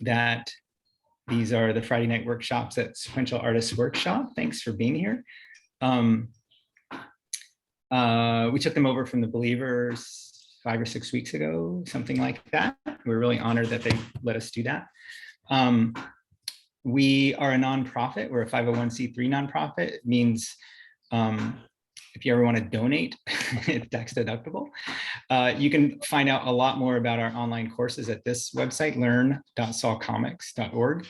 that these are the Friday night workshops at Sequential Artists Workshop. Thanks for being here. We took them over from the Believers 5 or 6 weeks ago, something like that. We're really honored that they let us do that. We are a nonprofit. We're a 501c3 nonprofit. It means if you ever want to donate, it's tax deductible. You can find out a lot more about our online courses at this website, learn.sawcomics.org.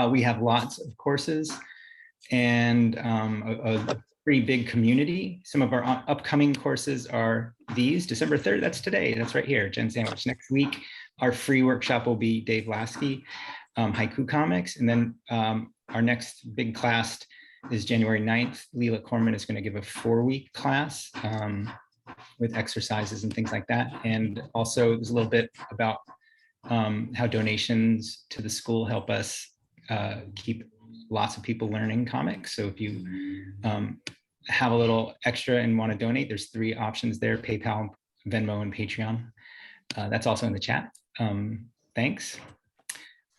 We have lots of courses and a pretty big community. Some of our upcoming courses are these. December 3rd, that's today. That's right here, Jen Sandwich. Next week, our free workshop will be Dave Lasky, Haiku Comics. And then our next big class is January 9th. Leela Corman is going to give a 4-week class with exercises and things like that. And also there's a little bit about how donations to the school help us keep lots of people learning comics. So if you have a little extra and want to donate, there's 3 options there: PayPal, Venmo, and Patreon. That's also in the chat. Thanks.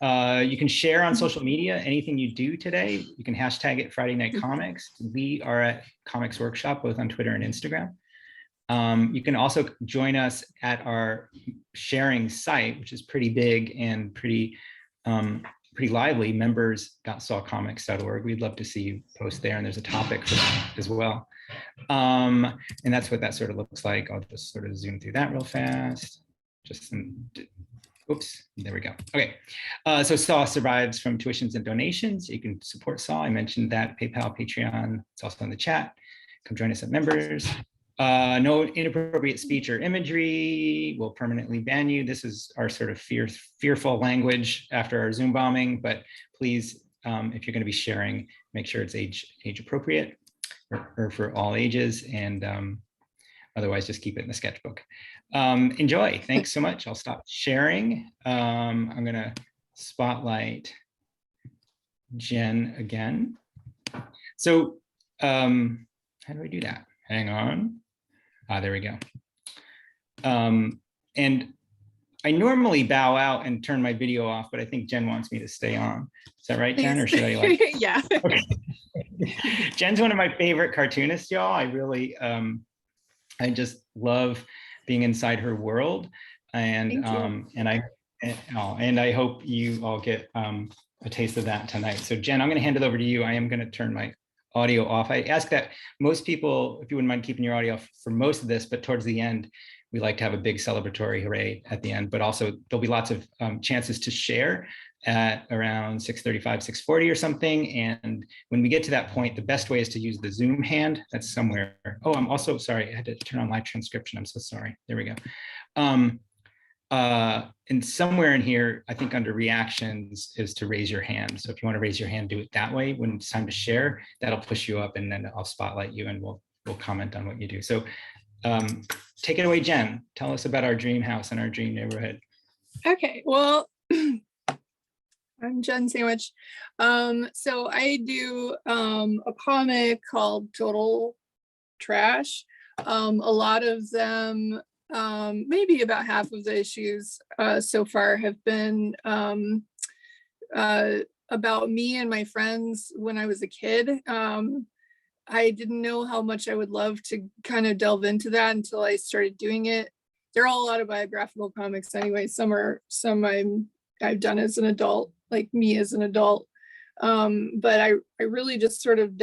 You can share on social media anything you do today. You can hashtag it Friday Night Comics. We are at Comics Workshop, both on Twitter and Instagram. You can also join us at our sharing site, which is pretty big and pretty lively, members.sawcomics.org. We'd love to see you post there, and there's a topic for that as well. And that's what that sort of looks like. I'll just sort of zoom through that real fast. Oops, there we go. Okay, so SAW survives from tuitions and donations. You can support SAW. I mentioned that, PayPal, Patreon. It's also in the chat. Come join us at members. No inappropriate speech or imagery will permanently ban you. This is our sort of fearful language after our Zoom bombing, but please, if you're going to be sharing, make sure it's age appropriate or for all ages, and otherwise just keep it in the sketchbook. Enjoy. Thanks so much. I'll stop sharing. I'm going to spotlight Jen again. So how do I do that? Hang on. There we go. And I normally bow out and turn my video off, but I think Jen wants me to stay on. Is that right, Jen? Or should I like? Yeah. Okay. Jen's one of my favorite cartoonists, y'all. I really, I just love being inside her world, and I hope you all get a taste of that tonight. So Jen, I'm going to hand it over to you. I am going to turn my audio off. I ask that most people, if you wouldn't mind keeping your audio off for most of this, but towards the end, we like to have a big celebratory hooray at the end, but also there'll be lots of chances to share at around 6:35, 6:40 or something. And when we get to that point, the best way is to use the Zoom hand that's somewhere. Oh, I'm also sorry, I had to turn on live transcription. I'm so sorry. There we go. And somewhere in here, I think under reactions is to raise your hand. So if you want to raise your hand, do it that way. When it's time to share, that'll push you up, and then I'll spotlight you and we'll comment on what you do. So take it away, Jen. Tell us about our dream house and our dream neighborhood. Okay, well, I'm Jen Sandwich. So I do a comic called Total Trash. A lot of them, maybe about half of the issues so far have been about me and my friends when I was a kid. I didn't know how much I would love to kind of delve into that until I started doing it. They're all autobiographical comics anyway. Some I've done as an adult, like me as an adult. But I really just sort of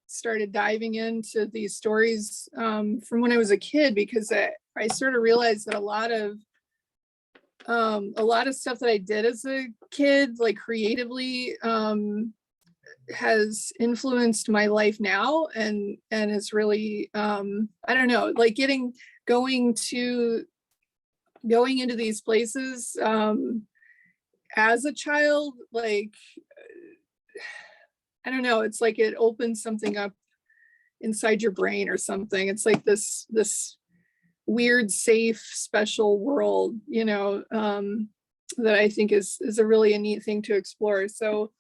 started diving into these stories from when I was a kid, because I sort of realized that a lot of stuff that I did as a kid, like creatively, has influenced my life now, and is really I don't know, like going into these places as a child, like I don't know, it's like it opens something up inside your brain or something. It's like this weird, safe, special world, you know, that I think is a really neat thing to explore. So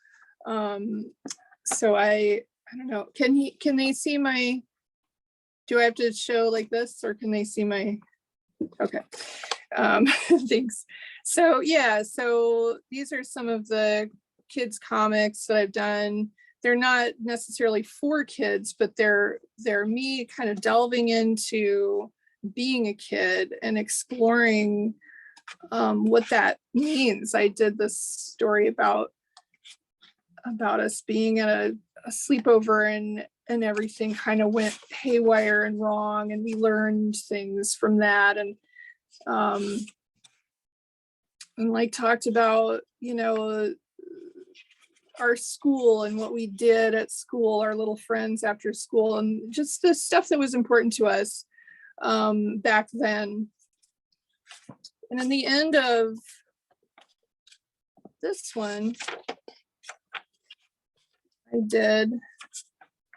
so I don't know, can they see my, do I have to show like this, or can they see my, Okay. Thanks. So yeah, so these are some of the kids comics that I've done. They're not necessarily for kids, but they're me kind of delving into being a kid and exploring what that means. I did this story about us being at a sleepover, and everything kind of went haywire and wrong, and we learned things from that, and like talked about, you know, our school and what we did at school, our little friends after school, and just the stuff that was important to us back then. And in the end of this one, I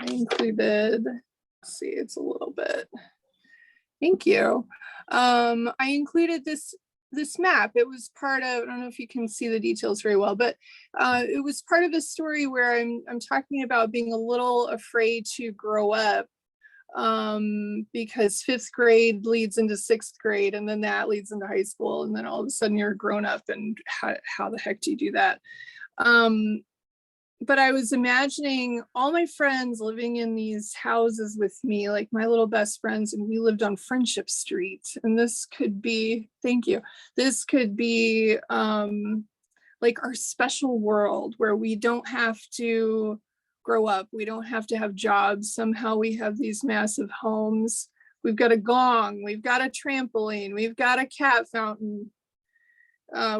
included, let's see, it's a little bit, thank you. I included this map. It was part of, I don't know if you can see the details very well, but it was part of a story where I'm talking about being a little afraid to grow up, because 5th grade leads into 6th grade, and then that leads into high school, and then all of a sudden you're grown up, and how the heck do you do that? But I was imagining all my friends living in these houses with me, like my little best friends, and we lived on Friendship Street. And this could be, thank you, this could be like our special world where we don't have to grow up. We don't have to have jobs. Somehow we have these massive homes. We've got a gong, we've got a trampoline, we've got a cat fountain.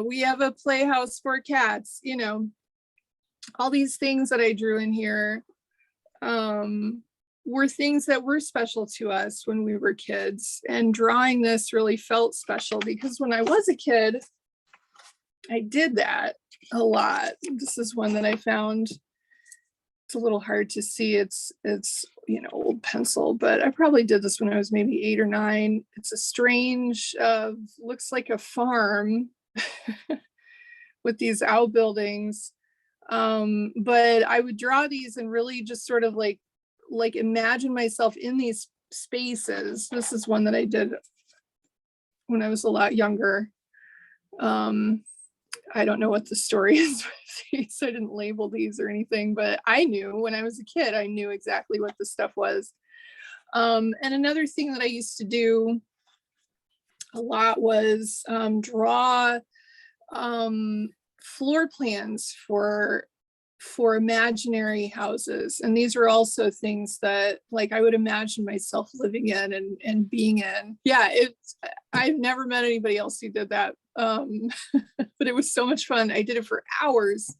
We have a playhouse for cats, you know. All these things that I drew in here were things that were special to us when we were kids. And drawing this really felt special because when I was a kid, I did that a lot. This is one that I found. It's a little hard to see. It's you know, old pencil, but I probably did this when I was maybe 8 or 9. It's a strange, looks like a farm with these outbuildings. But I would draw these and really just sort of like imagine myself in these spaces. This is one that I did when I was a lot younger. I don't know what the story is with these. I didn't label these or anything, but I knew when I was a kid, I knew exactly what this stuff was. And another thing that I used to do a lot was draw floor plans for imaginary houses. And these were also things that like I would imagine myself living in and being in. Yeah, I've never met anybody else who did that. But it was so much fun. I did it for hours.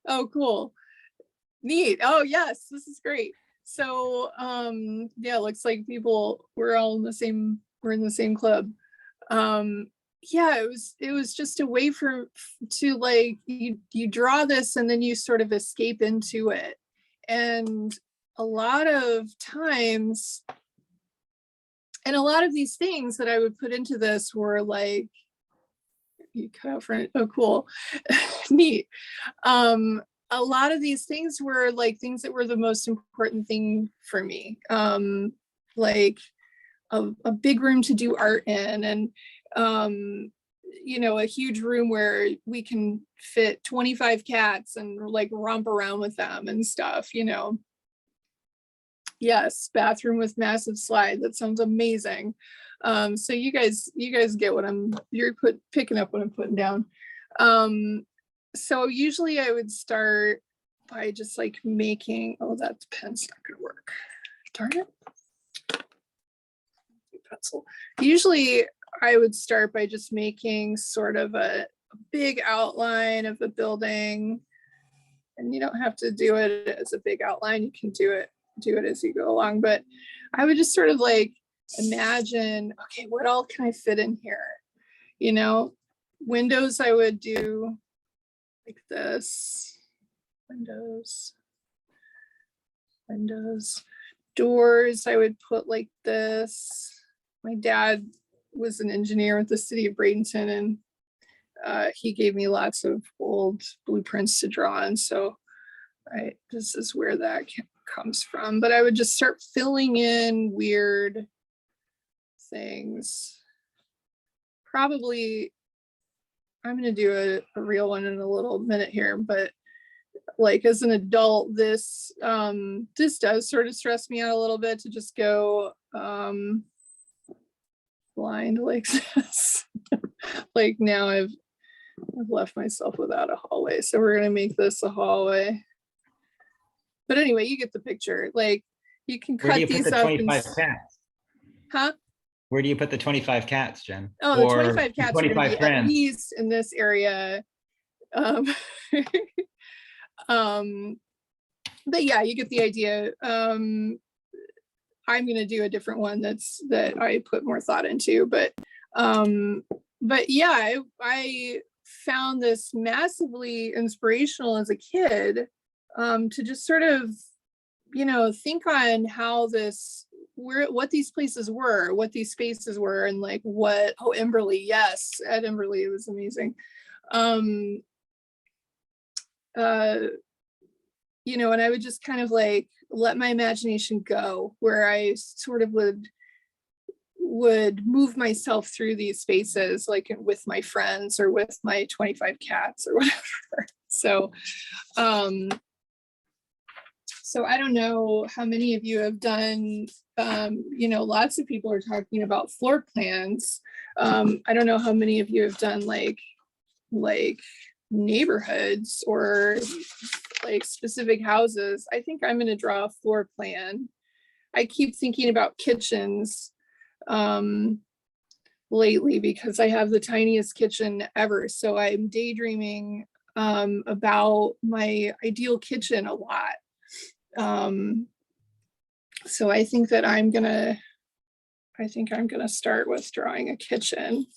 Oh, cool. Neat. Oh, yes, this is great. So yeah, looks like we're all in the same, we're in the same club. Yeah, it was just a way to like, you draw this and then you sort of escape into it. And a lot of times, and a lot of these things that I would put into this were like, you cut out for it. Oh, cool. Neat. A lot of these things were like things that were the most important thing for me. Like a big room to do art in, and you know, a huge room where we can fit 25 cats and like romp around with them and stuff, you know. Yes, bathroom with massive slide. That sounds amazing. So you guys get what you're picking up what I'm putting down. So usually I would start by just like making, oh, that pen's not gonna work. Darn it. Pencil. Usually I would start by just making sort of a big outline of the building. And you don't have to do it as a big outline. You can do it as you go along. But I would just sort of like imagine, okay, what all can I fit in here? You know, windows I would do like this. Windows. Doors I would put like this. My dad was an engineer with the city of Bradenton, and he gave me lots of old blueprints to draw on. So this is where that comes from. But I would just start filling in weird things. probably, I'm going to do a real one in a little minute here, but like as an adult, this does sort of stress me out a little bit to just go blind like this. Like now I've left myself without a hallway, so we're going to make this a hallway. But anyway, you get the picture. Like you can Where do cut you put these the up 25 cats? huh? Where do you put the 25 cats, Jen? Oh, the Or 25 cats are going to 25 be at friends? least in this area. But yeah, you get the idea. I'm going to do a different one that I put more thought into, but yeah, I found this massively inspirational as a kid, to just sort of, think on how what these places were, what these spaces were, and like Emberley, yes, at Emberley, it was amazing. And I would just kind of like let my imagination go, where I sort of would move myself through these spaces, like with my friends or with my 25 cats or whatever. So I don't know how many of you have done, lots of people are talking about floor plans. I don't know how many of you have done like neighborhoods or like specific houses. I think I'm going to draw a floor plan. I keep thinking about kitchens lately because I have the tiniest kitchen ever. So I'm daydreaming about my ideal kitchen a lot. So I think that I'm gonna start with drawing a kitchen.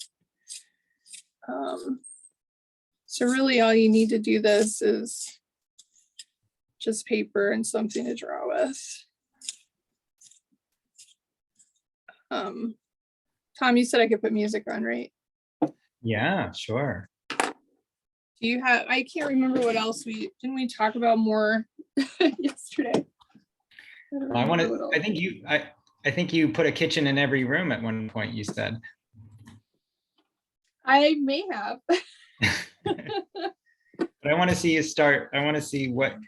So really all you need to do this is just paper and something to draw with. Tom, you said I could put music on, right? Yeah, sure. Do you have, I can't remember what else didn't we talk about more yesterday? I think you put a kitchen in every room at one point, you said. I may have. But I want to see you start. I want to see what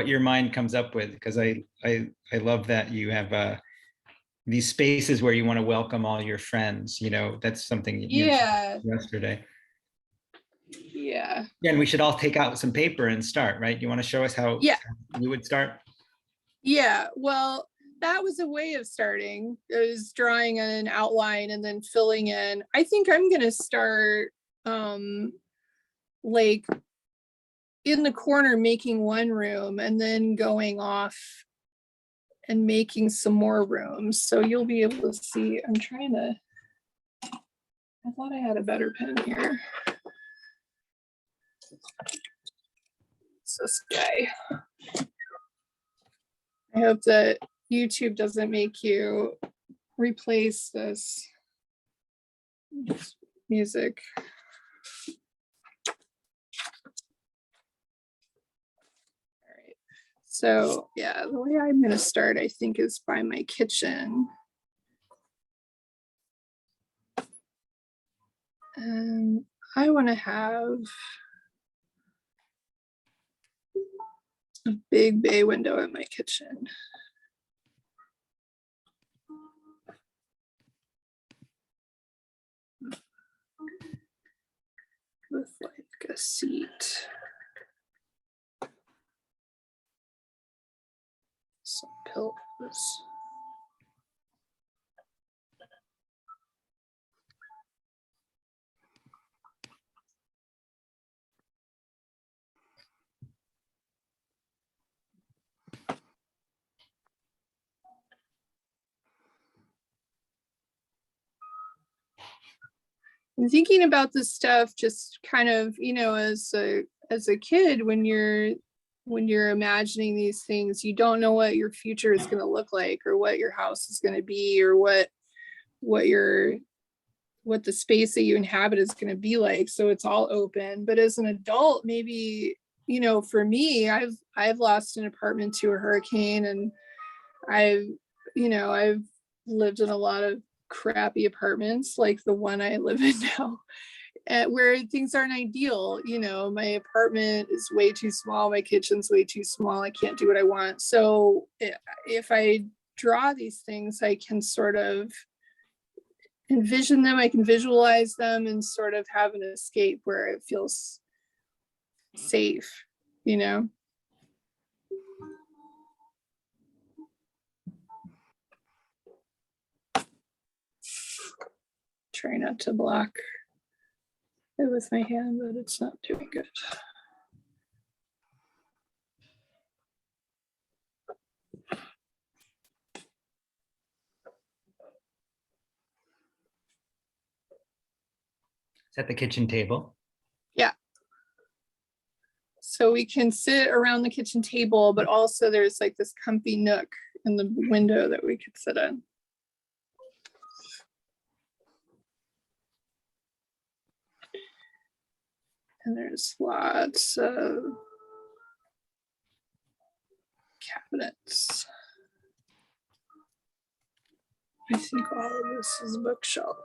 your mind comes up with, because I love that you have these spaces where you want to welcome all your friends. That's something you mentioned yesterday. Yeah. And we should all take out some paper and start, right? You want to show us how you would start? Yeah, well, that was a way of starting. It was drawing an outline and then filling in. I think I'm gonna start like in the corner making one room and then going off and making some more rooms. So you'll be able to see. I thought I had a better pen here. It's this guy. I hope that YouTube doesn't make you replace this music. All right. So yeah, the way I'm going to start, I think, is by my kitchen. And I want to have a big bay window in my kitchen. With like a seat. Some pillows. I'm thinking about this stuff just kind of, as a kid, when you're imagining these things, you don't know what your future is going to look like, or what your house is going to be, or what the space that you inhabit is going to be like. So it's all open. But as an adult, maybe, for me, I've lost an apartment to a hurricane, and I've lived in a lot of crappy apartments like the one I live in now, where things aren't ideal. You know, my apartment is way too small, my kitchen's way too small, I can't do what I want. So if I draw these things, I can sort of envision them, I can visualize them, and sort of have an escape where it feels safe, you know? Try not to block it with my hand, but it's not doing good. Is that the kitchen table? Yeah. So we can sit around the kitchen table, but also there's like this comfy nook in the window that we could sit in. And there's lots of cabinets. I think all of this is a bookshelf.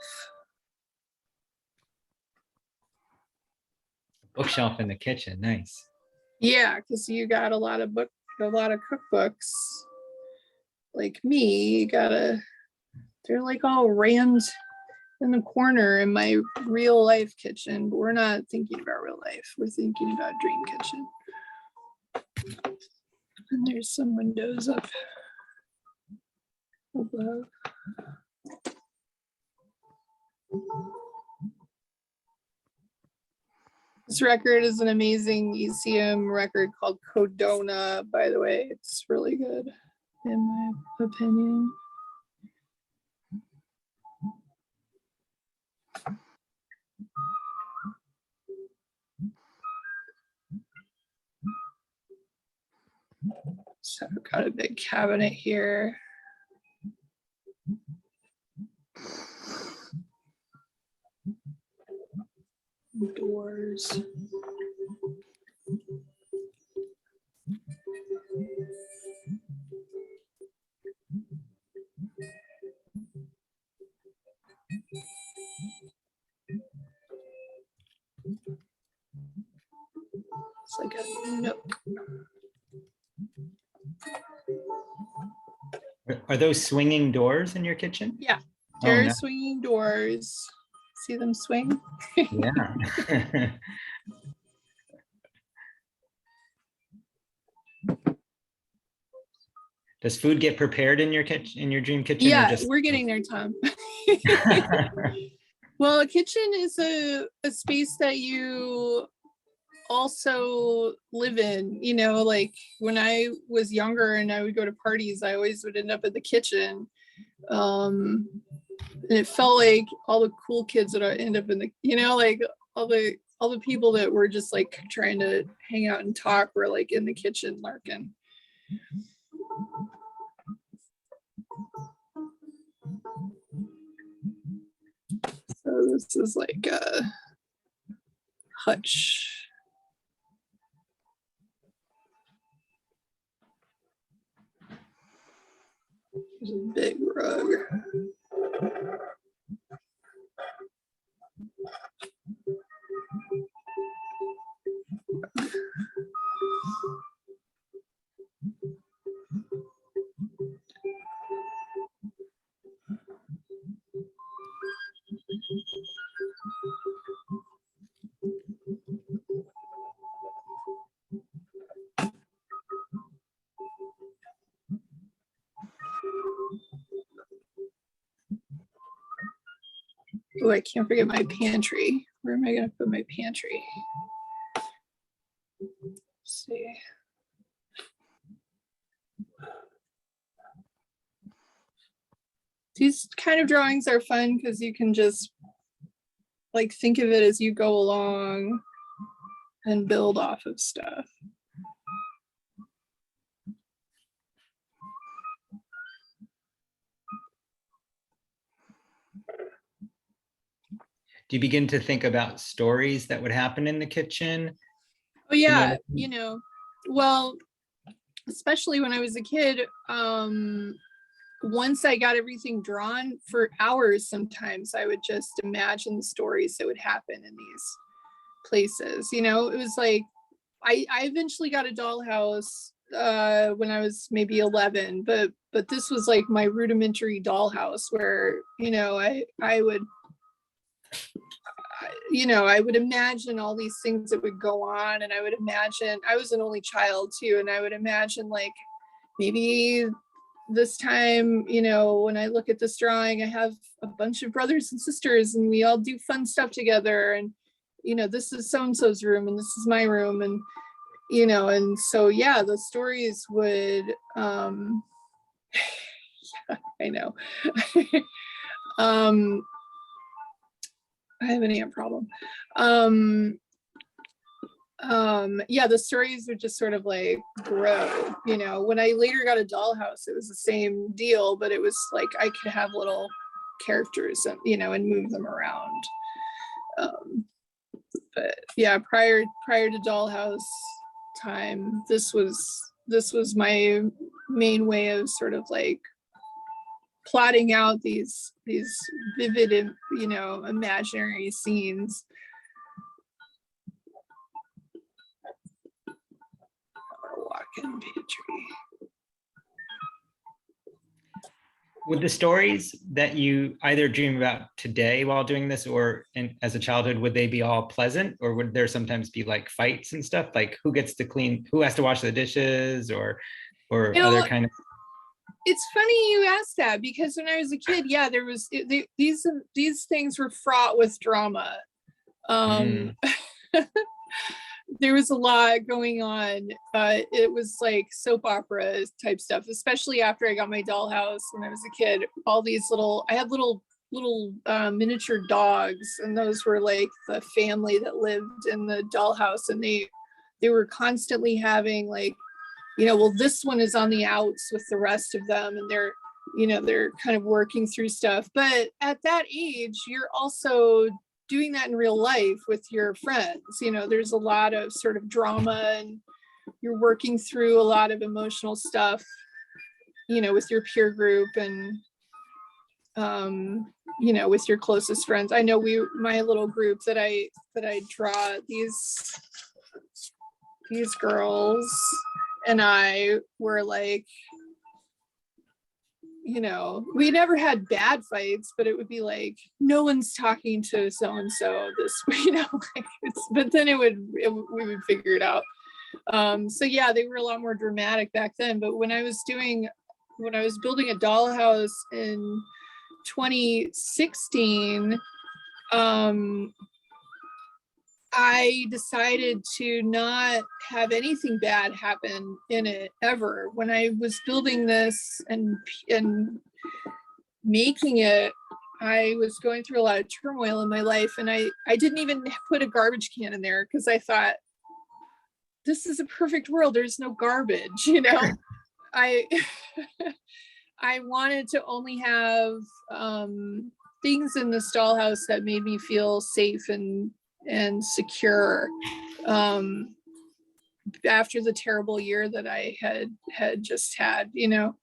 Bookshelf in the kitchen, nice. Yeah, because you got a lot of cookbooks. Like me, you they're like all rammed in the corner in my real life kitchen, but we're not thinking about real life. We're thinking about dream kitchen. And there's some windows up above. This record is an amazing ECM record called Codona, by the way. It's really good, in my opinion. So I've got a big cabinet here. Doors. It's like a nook. Are those swinging doors in your kitchen? Yeah, Oh, they're no. swinging doors. See them swing? Yeah. Does food get prepared in your kitchen, in your dream kitchen? Yeah, or just... we're getting there, Tom. Well, a kitchen is a space that you also live in, you know, like when I was younger and I would go to parties, I always would end up in the kitchen. And it felt like all the cool kids that end up in the, you know, like all the people that were just like trying to hang out and talk were like in the kitchen larking. So this is like a hutch. There's a big rug. Oh, I can't forget my pantry. Where am I going to put my pantry? Let's see. These kind of drawings are fun because you can just like think of it as you go along and build off of stuff. Do you begin to think about stories that would happen in the kitchen? Oh yeah, you know, well, especially when I was a kid, once I got everything drawn for hours, sometimes I would just imagine the stories that would happen in these places. You know, it was like, I eventually got a dollhouse when I was maybe 11, but this was like my rudimentary dollhouse where, you know, I would, you know, I would imagine all these things that would go on, and I would imagine, I was an only child too, and I would imagine like maybe this time, you know, when I look at this drawing, I have a bunch of brothers and sisters and we all do fun stuff together, and you know, this is so-and-so's room and this is my room, and you know, and so yeah, the stories would yeah, I know. I have an ant problem. Yeah, the stories would just sort of like grow, you know. When I later got a dollhouse, it was the same deal, but it was like I could have little characters and, you know, and move them around. But yeah, prior to dollhouse time, this was my main way of sort of like plotting out these vivid, you know, imaginary scenes. Walk-in pantry. Would the stories that you either dream about today while doing this or as a childhood, would they be all pleasant, or would there sometimes be like fights and stuff, like who gets to clean, who has to wash the dishes, or You know, other kind of? it's funny you asked that, because when I was a kid, yeah, there was these things were fraught with drama. There was a lot going on. It was like soap opera type stuff, especially after I got my dollhouse when I was a kid. All these I had little miniature dogs, and those were like the family that lived in the dollhouse, and they were constantly having like, you know, well, this one is on the outs with the rest of them, and they're, you know, they're kind of working through stuff. But at that age, you're also doing that in real life with your friends. You know, there's a lot of sort of drama, and you're working through a lot of emotional stuff, you know, with your peer group, and you know, with your closest friends. I know my little group that I draw, these girls and I were like, you know, we never had bad fights, but it would be like, no one's talking to so-and-so this, you know, like but then we would figure it out. So yeah, they were a lot more dramatic back then. But when I was building a dollhouse in 2016, I decided to not have anything bad happen in it ever. When I was building this and making it, I was going through a lot of turmoil in my life, and I didn't even put a garbage can in there because I thought, this is a perfect world. There's no garbage, you know. I wanted to only have things in this dollhouse that made me feel safe and secure after the terrible year that I had just had, you know,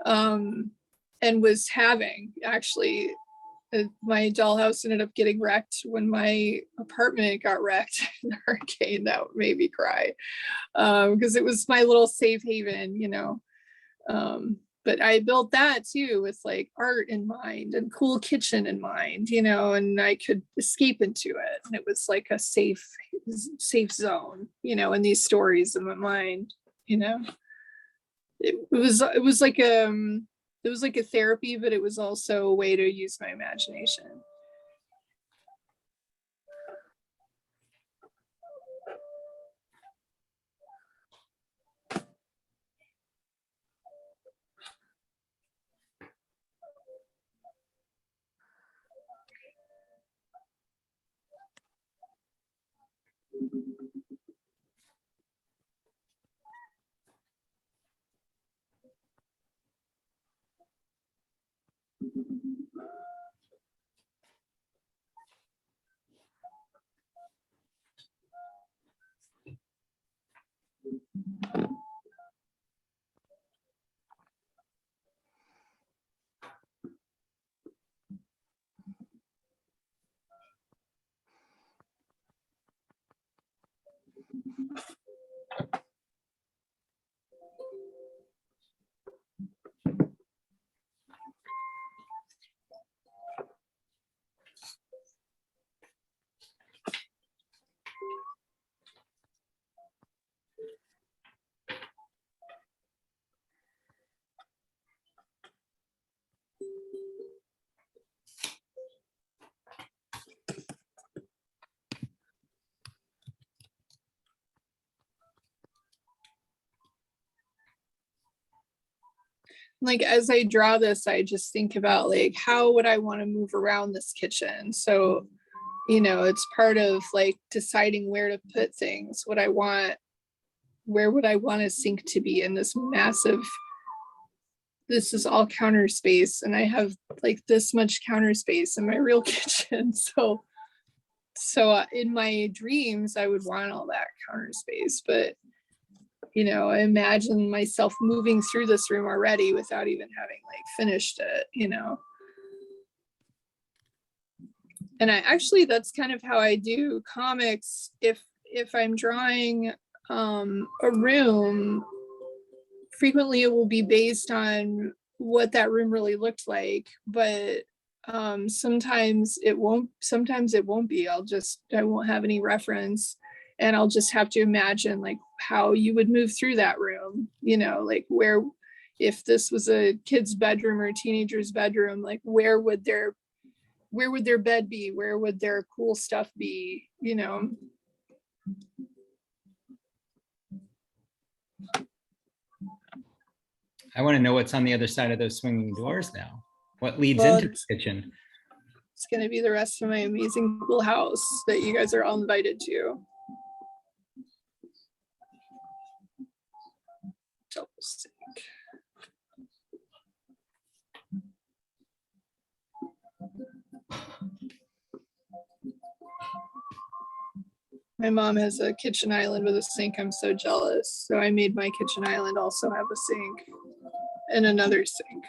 and was having. Actually, my dollhouse ended up getting wrecked when my apartment got wrecked in the hurricane. That made me cry because it was my little safe haven, you know. But I built that too with like art in mind and cool kitchen in mind, you know, and I could escape into it. And it was like a safe zone, you know, in these stories in my mind, you know. It was like a therapy, but it was also a way to use my imagination. Like, as I draw this, I just think about like, how would I want to move around this kitchen? So, you know, it's part of like deciding where to put things, what I want, where would I want a sink to be in this massive, this is all counter space, and I have like this much counter space in my real kitchen. So in my dreams, I would want all that counter space, but you know, I imagine myself moving through this room already without even having like finished it, you know. And I actually, that's kind of how I do comics. If I'm drawing a room, frequently it will be based on what that room really looked like, but sometimes it won't be. I won't have any reference, and I'll just have to imagine like how you would move through that room, you know, like where, if this was a kid's bedroom or a teenager's bedroom, like where would their bed be? Where would their cool stuff be? You know? I want to know what's on the other side of those swinging doors now. What leads Well, into the kitchen? it's going to be the rest of my amazing cool house that you guys are all invited to. Double sink. My mom has a kitchen island with a sink. I'm so jealous. So I made my kitchen island also have a sink and another sink.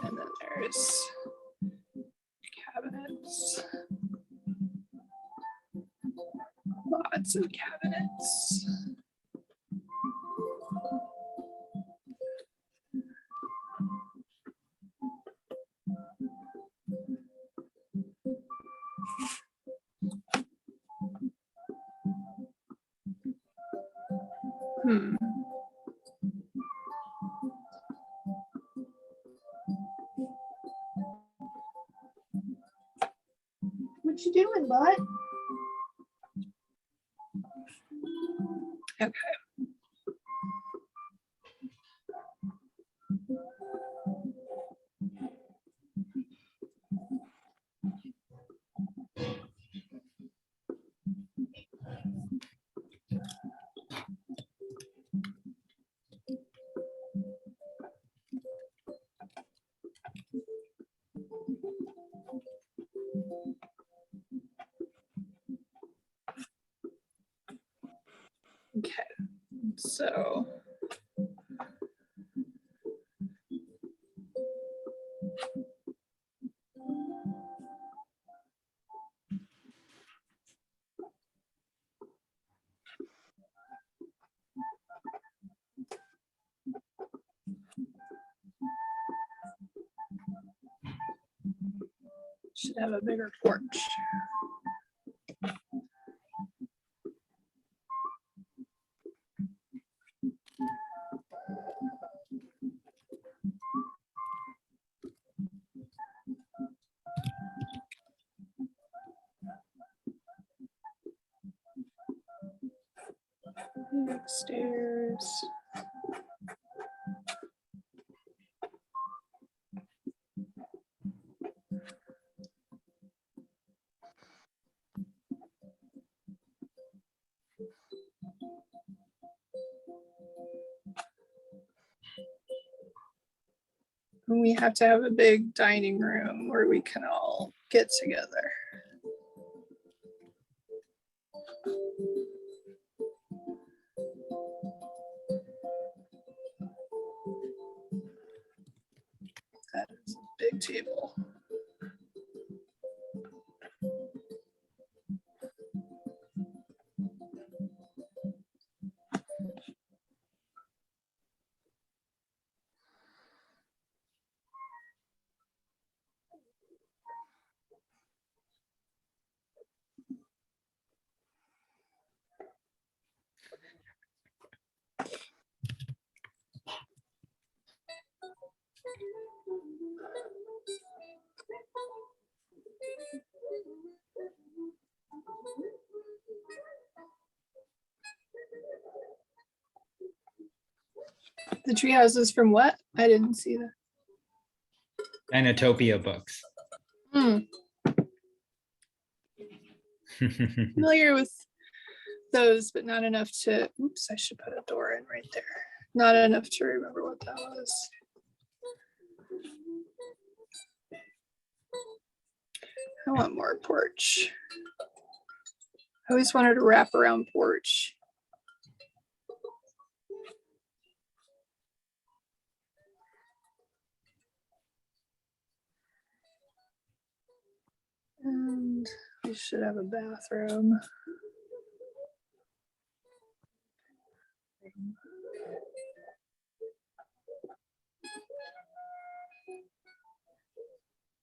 And then there's cabinets. Lots of cabinets. What you doing, bud? Okay. Okay, so should have a bigger porch. Upstairs. And we have to have a big dining room where we can all get together. That is a big table. The tree houses from what? I didn't see that. Anatopia books. Familiar with those, but not enough to, oops, I should put a door in right there. Not enough to remember what that was. I want more porch. I always wanted a wraparound porch. And we should have a bathroom.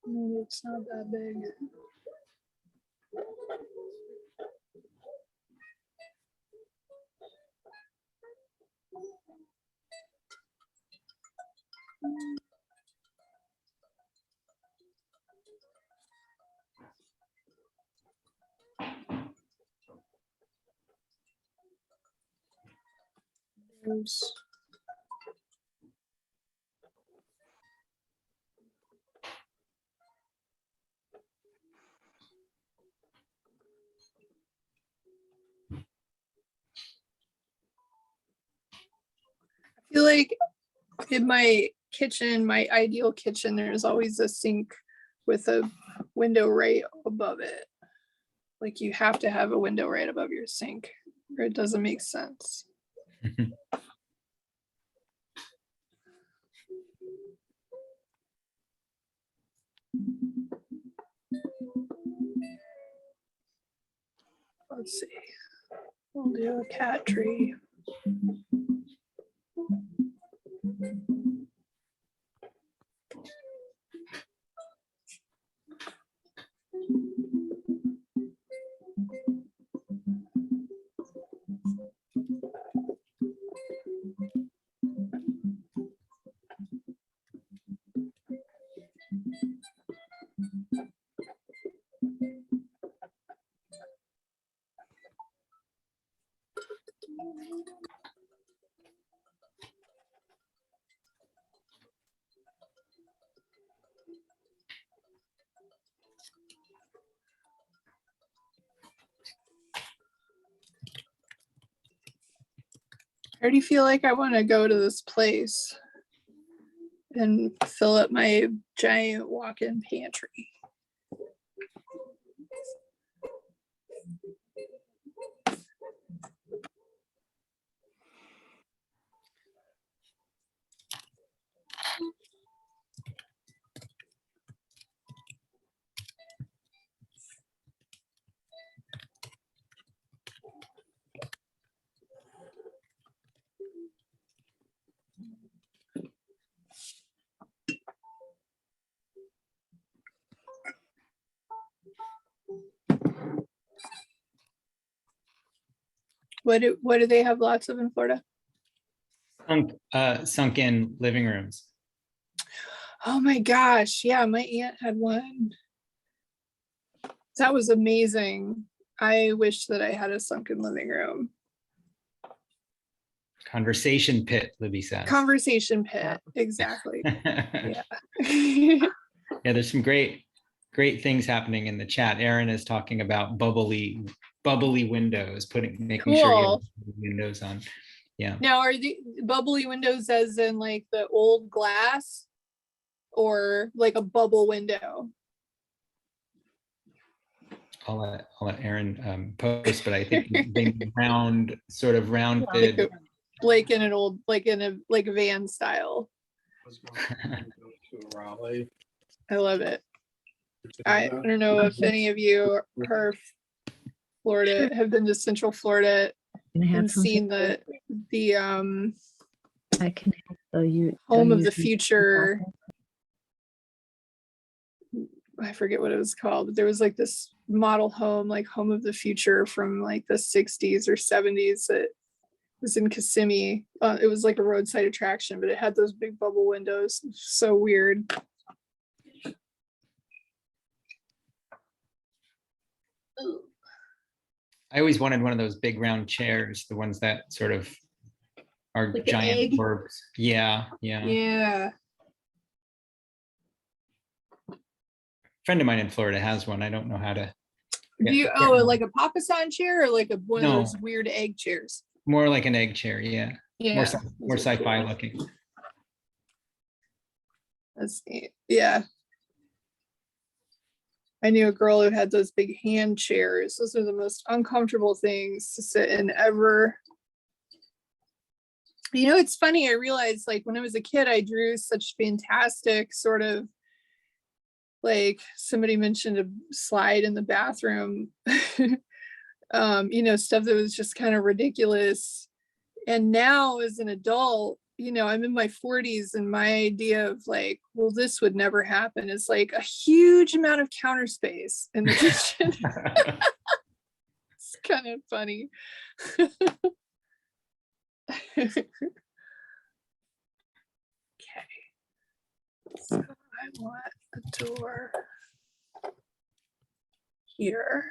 Maybe it's not that big. Oops. I feel like in my kitchen, my ideal kitchen, there's always a sink with a window right above it. Like you have to have a window right above your sink or it doesn't make sense. Let's see. We'll do a cat tree. I already feel like I want to go to this place and fill up my giant walk-in pantry. What do they have lots of in Florida? Sunken living rooms. Oh my gosh. Yeah, my aunt had one. That was amazing. I wish that I had a sunken living room. Conversation pit, Libby says. Conversation pit, exactly. Yeah. Yeah, there's some great things happening in the chat. Erin is talking about bubbly windows, making sure you have windows on. Yeah. Now, are the bubbly windows as in like the old glass or like a bubble window? I'll let Erin post, but I think they rounded. Like in an old, like a van style. to Raleigh. I love it. I don't know if any of you are Florida, have been to Central Florida and seen the I can help though you home of the future. I forget what it was called, but there was like this model home, like home of the future from like the 60s or 70s that was in Kissimmee. It was like a roadside attraction, but it had those big bubble windows. So weird. I always wanted one of those big round chairs, the ones that sort of are Like an giant egg? orbs. Yeah. Yeah. Friend of mine in Florida has one. I don't know how to. Do you like a Papasan chair or like one of No. those weird egg chairs? More like an egg chair, yeah. Yeah. More those are sci-fi cool. looking. That's neat. Yeah. I knew a girl who had those big hand chairs. Those are the most uncomfortable things to sit in ever. You know, it's funny. I realized like when I was a kid, I drew such fantastic sort of like somebody mentioned a slide in the bathroom, you know, stuff that was just kind of ridiculous. And now as an adult, you know, I'm in my 40s and my idea of like, well, this would never happen is like a huge amount of counter space in the kitchen. It's kind of funny. Okay. So I want a door here.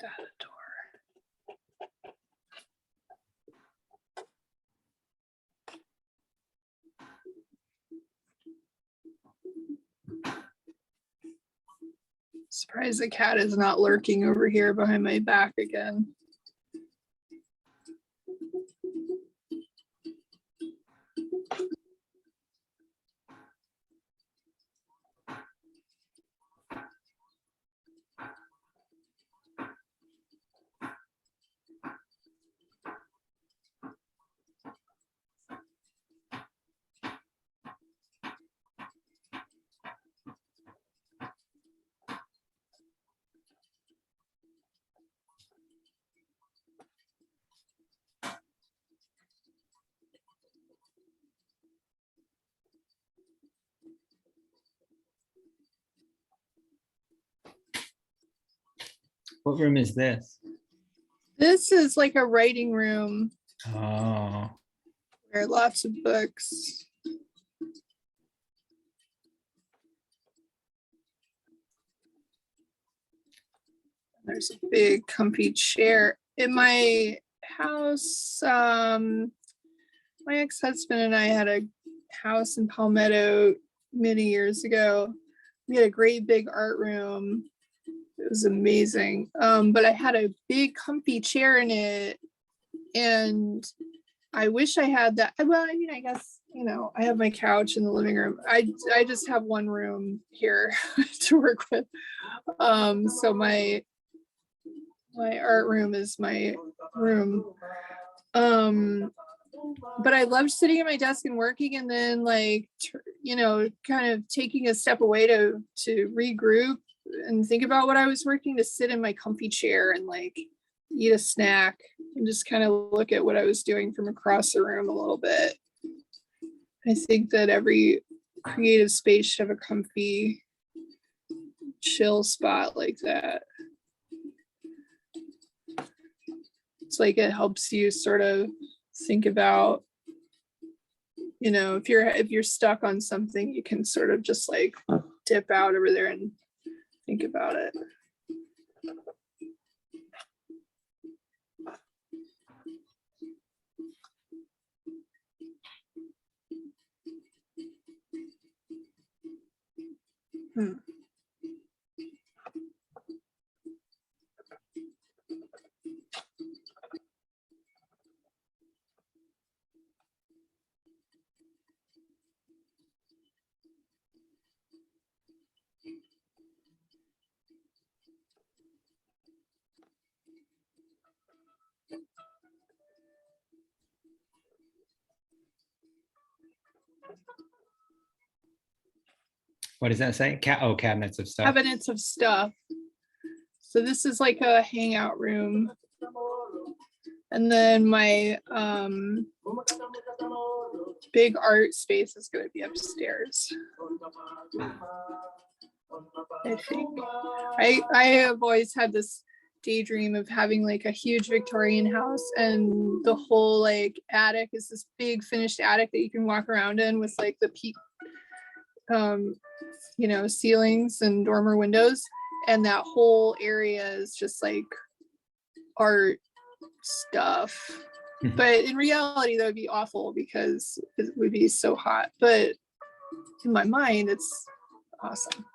That a door. Surprised the cat is not lurking over here behind my back again. What room is this? This is like a writing room Oh, where lots of books. There's a big comfy chair in my house. My ex-husband and I had a house in Palmetto many years ago. We had a great big art room. It was amazing. But I had a big comfy chair in it. And I wish I had that. Well, I mean, I guess, you know, I have my couch in the living room. I just have one room here to work with. So my art room is my room. But I loved sitting at my desk and working and then like, you know, kind of taking a step away to regroup and think about what I was working, to sit in my comfy chair and like eat a snack and just kind of look at what I was doing from across the room a little bit. I think that every creative space should have a comfy, chill spot like that. It's like it helps you sort of think about, you know, if you're stuck on something, you can sort of just like dip out over there and think about it. What does that say? Oh, cabinets of stuff. Cabinets of stuff. So this is like a hangout room. And then my big art space is going to be upstairs. I think. I have always had this daydream of having like a huge Victorian house, and the whole like attic is this big finished attic that you can walk around in with like the peak, you know, ceilings and dormer windows. And that whole area is just like art stuff. Mhm. But in reality, that would be awful because it would be so hot. But in my mind, it's awesome.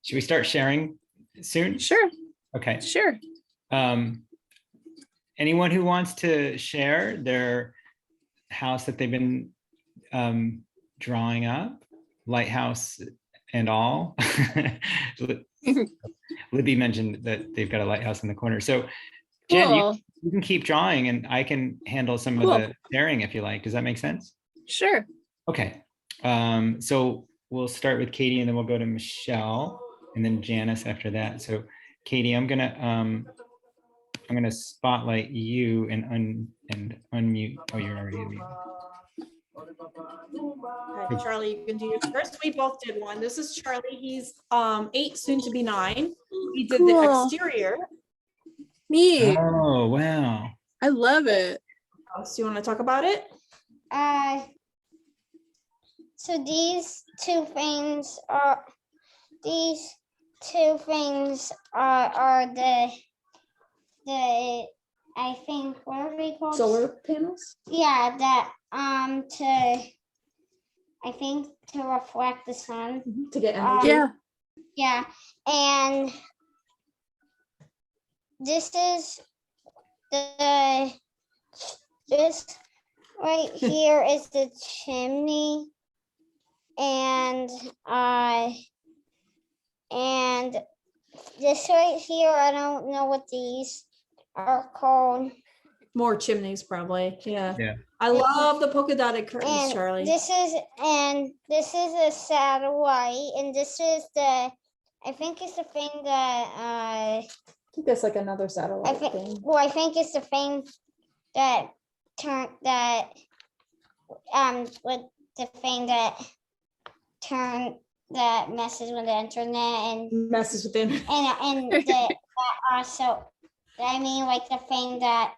Should we start sharing soon? Sure, Okay. sure. Anyone who wants to share their house that they've been drawing up, lighthouse and all. Libby mentioned that they've got a lighthouse in the corner. So Jen, Cool. you can keep drawing and I can handle some Cool. of the sharing if you like. Does that make sense? Sure. Okay. So we'll start with Katie and then we'll go to Michelle and then Janice after that. So Katie, I'm gonna spotlight you and unmute. Oh, you're already unmuted. Okay, Charlie, you can do yours first. We both did one. This is Charlie. He's 8, soon to be 9. He did the Cool. exterior. Neat. Oh, wow. I love it. So you want to talk about it? So these two things are the I think, what are they called? Solar panels. Yeah, that I think to reflect the sun. To get energy. Yeah. Yeah, and this is this right here is the chimney, and this right here, I don't know what these are called. More chimneys, probably. Yeah. Yeah. I love the polka dotted curtains, And Charlie. this is a satellite, and this is I think it's the thing that I think that's like another satellite thing. I think it's the thing that with the thing that messes with the internet and Messes with the internet. and that also, I mean, like the thing that,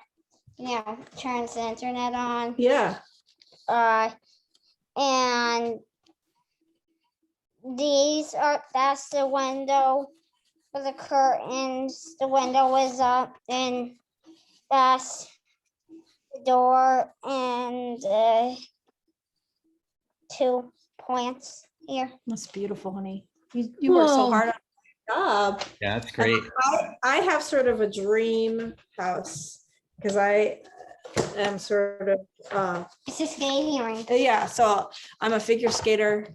you know, turns the internet on. Yeah. And that's the window for the curtains. The window is up, and that's the door, and 2 plants here. That's beautiful, honey. You work so Cool. hard on your job. Yeah, that's great. I have sort of a dream house because I am sort of It's a skating rink. yeah, so I'm a figure skater.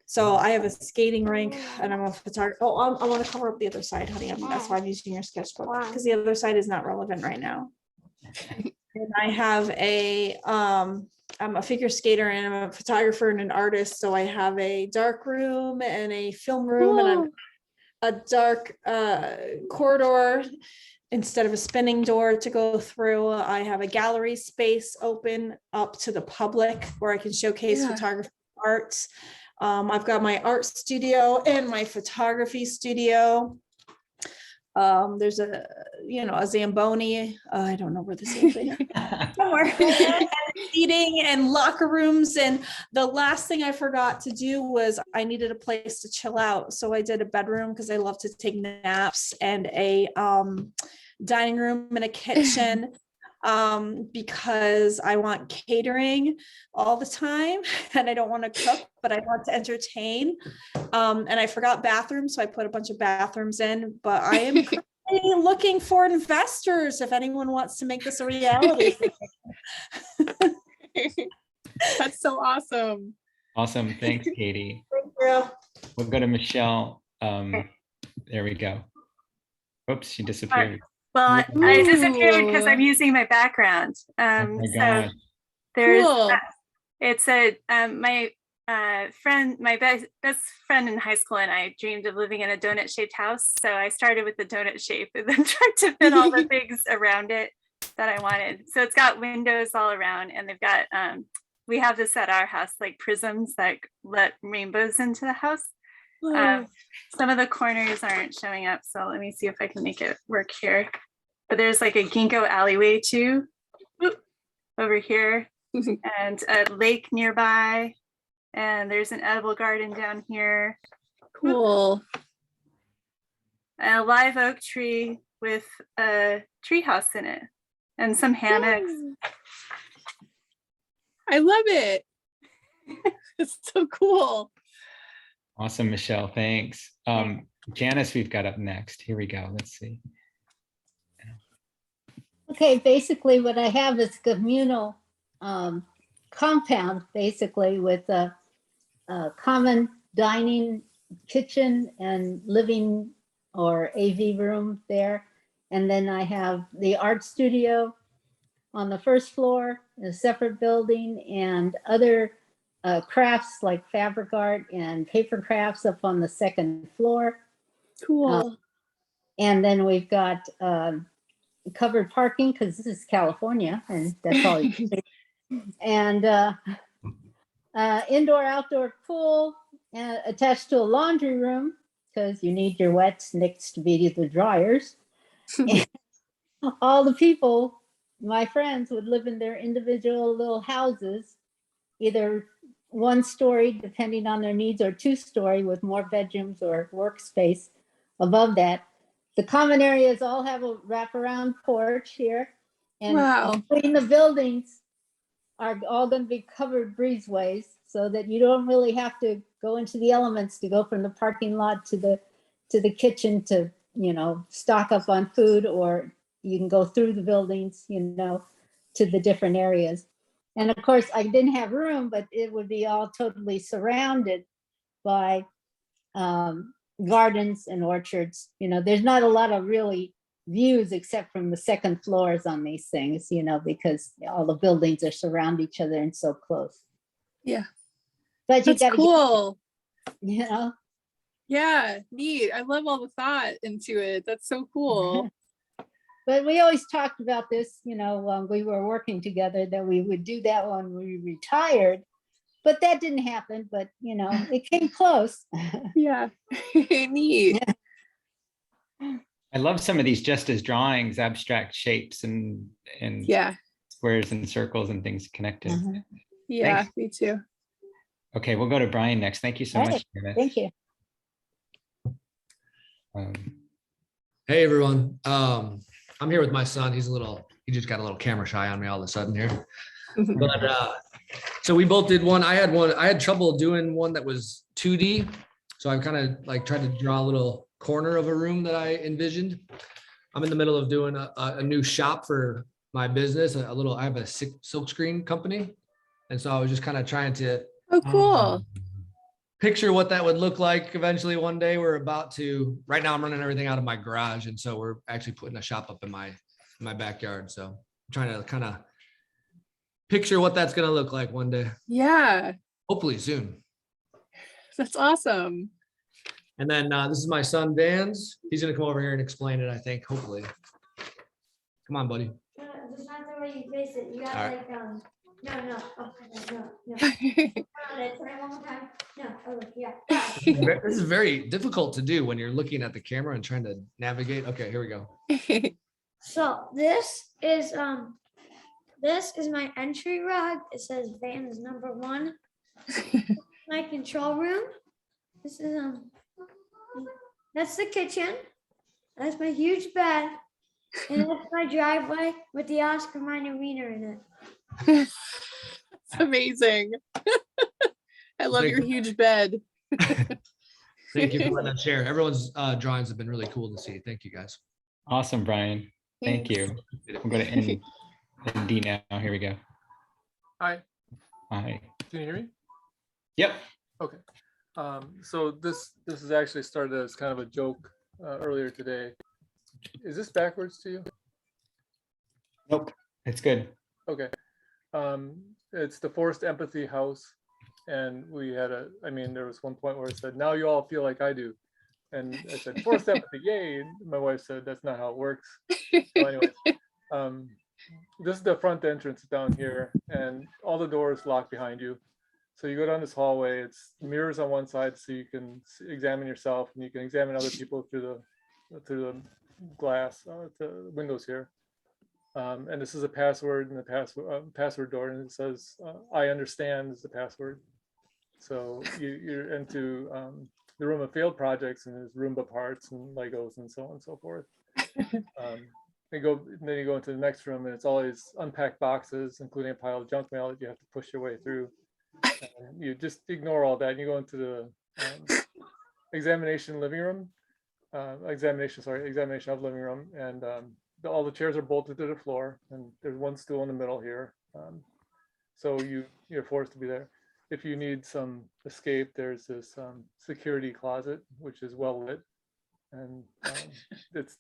So I have a skating rink and I'm a photographer. Oh, I want to cover up the other side, honey. That's why I'm using your sketchbook, Wow. because the other side is not relevant right now. And I have I'm a figure skater and I'm a photographer and an artist. So I have a dark room and a film room and a dark corridor instead of a spinning door to go through. I have a gallery space open up to the public where I can showcase Yeah. photography arts. I've got my art studio and my photography studio. There's a Zamboni. I don't know where this is. Somewhere. And seating and locker rooms. And the last thing I forgot to do was I needed a place to chill out. So I did a bedroom because I love to take naps, and a dining room and a kitchen. Because I want catering all the time and I don't want to cook, but I want to entertain. And I forgot bathrooms, so I put a bunch of bathrooms in, but I am currently looking for investors if anyone wants to make this a reality. That's so awesome. Awesome. Thanks, Katie. Thank you. We'll go to Michelle. There we go. Oops, she disappeared. Well, I disappeared because Ooh. I'm using my background. Oh my So gosh. there's, Cool. it's a, my best friend in high school and I dreamed of living in a donut shaped house. So I started with the donut shape and then tried to fit all the things around it that I wanted. So it's got windows all around, and they've got, we have this at our house, like prisms that let rainbows into the house. Some of the corners aren't showing up, so let me see if I can make it work here. But there's like a ginkgo alleyway too, over here, and a lake nearby, and there's an edible garden down here. Cool. And a live oak tree with a tree house in it, and some hammocks. I love it. It's so cool. Awesome, Michelle, thanks. Janice, we've got up next. Here we go, let's see. Okay, basically what I have is communal compound, basically with a common dining, kitchen and living or AV room there. And then I have the art studio on the first floor, a separate building, and other crafts like fabric art and paper crafts up on the second floor. Cool. And then we've got covered parking, because this is California and that's all you see. And indoor outdoor pool attached to a laundry room, because you need your wets next to be the dryers. And all the people, my friends, would live in their individual little houses, either one story depending on their needs, or two-story with more bedrooms or workspace above that. The common areas all have a wraparound porch here. And Wow. between the buildings are all going to be covered breezeways, so that you don't really have to go into the elements to go from the parking lot to the kitchen to, you know, stock up on food, or you can go through the buildings, you know, to the different areas. And of course, I didn't have room, but it would be all totally surrounded by gardens and orchards. You know, there's not a lot of really views except from the second floors on these things, you know, because all the buildings are surround each other and so close. Yeah. But you That's got to cool. you know. Yeah, neat. I love all the thought into it. That's so cool. But we always talked about this, you know, when we were working together, that we would do that when we retired. But that didn't happen. But, you know, it came close. Yeah. Neat. I love some of these just as drawings, abstract shapes and Yeah. squares and circles and things connected. Mhm. Yeah, Thanks. me too. Okay, we'll go to Brian next. Thank you so All much. right, Janice. thank you. Hey everyone. I'm here with my son. He just got a little camera shy on me all of a sudden here. But so we both did one. I had trouble doing one that was 2D. So I kind of like tried to draw a little corner of a room that I envisioned. I'm in the middle of doing a new shop for my business. I have a silk screen company. And so I was just kind of trying to Oh, cool. picture what that would look like eventually one day. Right now I'm running everything out of my garage. And so we're actually putting a shop up in my backyard. So I'm trying to kind of picture what that's going to look like one day. Yeah, Hopefully soon. that's awesome. And then this is my son, Dan's. He's going to come over here and explain it, I think, hopefully. Come on, buddy. Just not the way you face it. You got All right. like, no. Oh, no. Try one more time. No, oh, yeah. This is very difficult to do when you're looking at the camera and trying to navigate. Okay, here we go. So this is my entry rug. It says Vans #1. My control room. This is that's the kitchen. That's my huge bed. And that's my driveway with the Oscar Mayer wiener in it. It's amazing. I love your huge bed. Thank you for letting us share. Everyone's drawings have been really cool to see. Thank you guys. Awesome, Brian. Thank you. We'll go to ND now. Here we go. Hi, Hi. can you hear me? Yep. Okay. So this is actually started as kind of a joke earlier today. Is this backwards to you? Nope. It's good. Okay. It's the Forced Empathy House. And we had there was one point where it said, now you all feel like I do. And I said, forced empathy, yay. And my wife said, that's not how it works. So anyways, this is the front entrance down here, and all the doors lock behind you. So you go down this hallway, it's mirrors on one side so you can examine yourself, and you can examine other people through the glass, the windows here. And this is a password, and the password door, and it says, I understand is the password. So you're into the room of failed projects, and there's Roomba parts and Legos and so on and so forth. Then you go into the next room, and it's all these unpacked boxes, including a pile of junk mail that you have to push your way through. And you just ignore all that, and you go into the examination of living room, and all the chairs are bolted to the floor, and there's one stool in the middle here. So you're forced to be there. If you need some escape, there's this security closet, which is well lit, and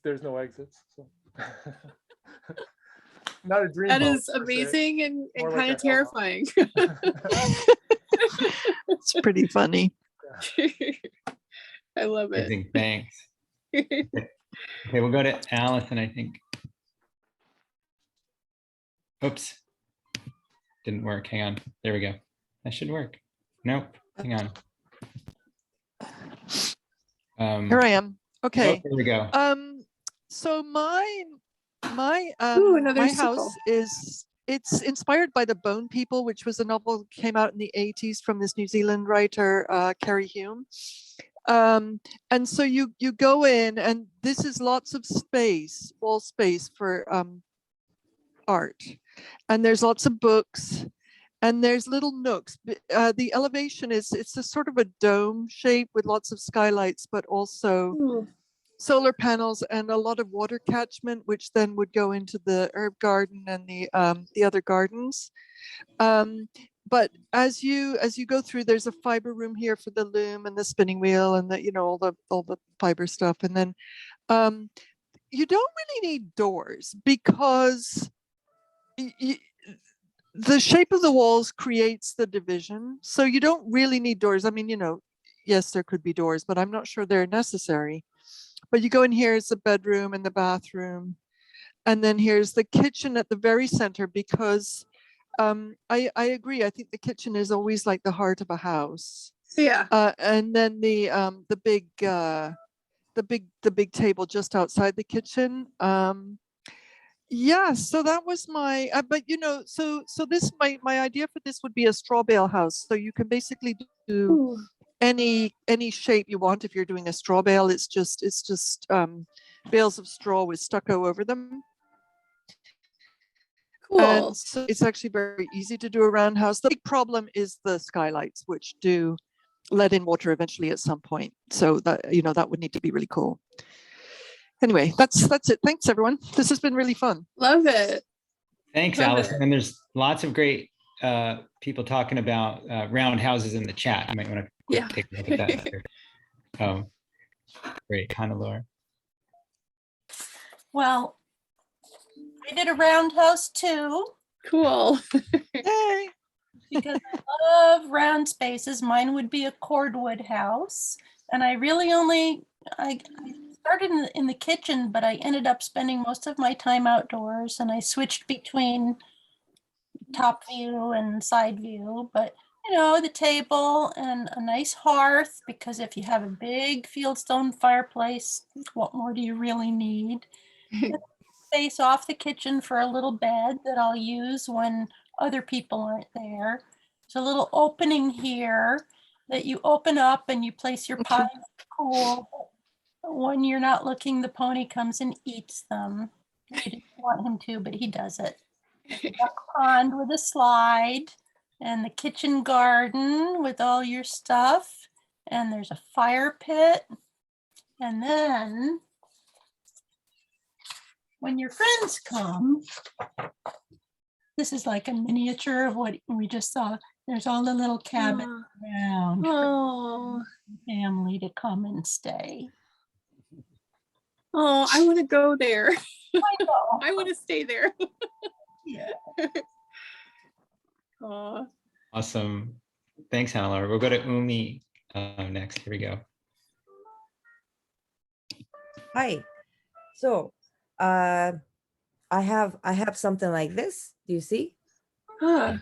there's no exits. So. Not a dream. That is amazing and More kind like of a hellhole. terrifying. It's pretty funny. I love it. Amazing, thanks. Okay, we'll go to Allison, I think. Oops. Didn't work. Hang on. There we go. That should work. Nope. Hang on. Here I am. Okay. There we go. So my Ooh, another my sickle. house it's inspired by The Bone People, which was a novel that came out in the 80s from this New Zealand writer, Carrie Hume. And so you go in, and this is lots of space, wall space for art. And there's lots of books, and there's little nooks. The elevation it's a sort of a dome shape with lots of skylights, but also Ooh. solar panels and a lot of water catchment, which then would go into the herb garden and the other gardens. But as you go through, there's a fiber room here for the loom and the spinning wheel and all the fiber stuff. And then you don't really need doors because the shape of the walls creates the division. So you don't really need doors. I mean, yes, there could be doors, but I'm not sure they're necessary. But you go in, here's the bedroom and the bathroom. And then here's the kitchen at the very center, because I agree. I think the kitchen is always like the heart of a house. Yeah. And then the big table just outside the kitchen. Yeah, so that was my, but so this, my idea for this would be a straw bale house. So you can basically do Ooh. any shape you want. If you're doing a straw bale, it's just bales of straw with stucco over them. Cool. And so it's actually very easy to do a round house. The big problem is the skylights, which do let in water eventually at some point. So that that would need to be really cool. Anyway, that's it. Thanks, everyone. This has been really fun. Love it. Thanks, Love Allison. it. And there's lots of great people talking about round houses in the chat. You might want to take a look at that later. Great, Hannah. Well, I did a roundhouse too. Cool. Yay! Because I love round spaces. Mine would be a cordwood house. And I really I started in the kitchen, but I ended up spending most of my time outdoors, and I switched between top view and side view. But the table and a nice hearth, because if you have a big fieldstone fireplace, what more do you really need? Space off the kitchen for a little bed that I'll use when other people aren't there. There's a little opening here that you open up and you place your pies. Cool. When you're not looking, the pony comes and eats them. You didn't want him to, but he does it. Duck pond with a slide, and the kitchen garden with all your stuff. And there's a fire pit. And then when your friends come, this is like a miniature of what we just saw. There's all the little cabins around Oh. for family to come and stay. Oh, I want to go there. I know. I want to stay there. Yeah. Aw. Awesome. Thanks, Hannah Laura. We'll go to Umi next. Here we go. Hi. So, I have something like this. Do you see? Huh.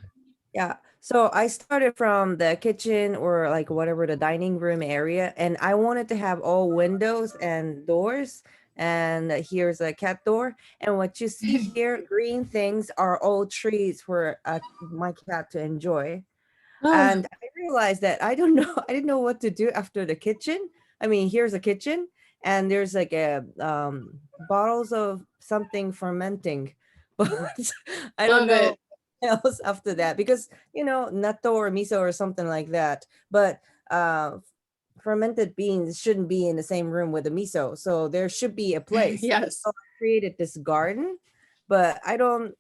Yeah. So I started from the kitchen or like whatever the dining room area, and I wanted to have all windows and doors. And here's a cat door. And what you see here, green things are all trees for my cat to enjoy. And I realized that I don't know, I didn't know what to do after the kitchen. I mean, here's a kitchen, and there's like a bottles of something fermenting, but I don't Love know it. else after that because natto or miso or something like that. But fermented beans shouldn't be in the same room with the miso, so there should be a place. Yes. So I created this garden, but I don't.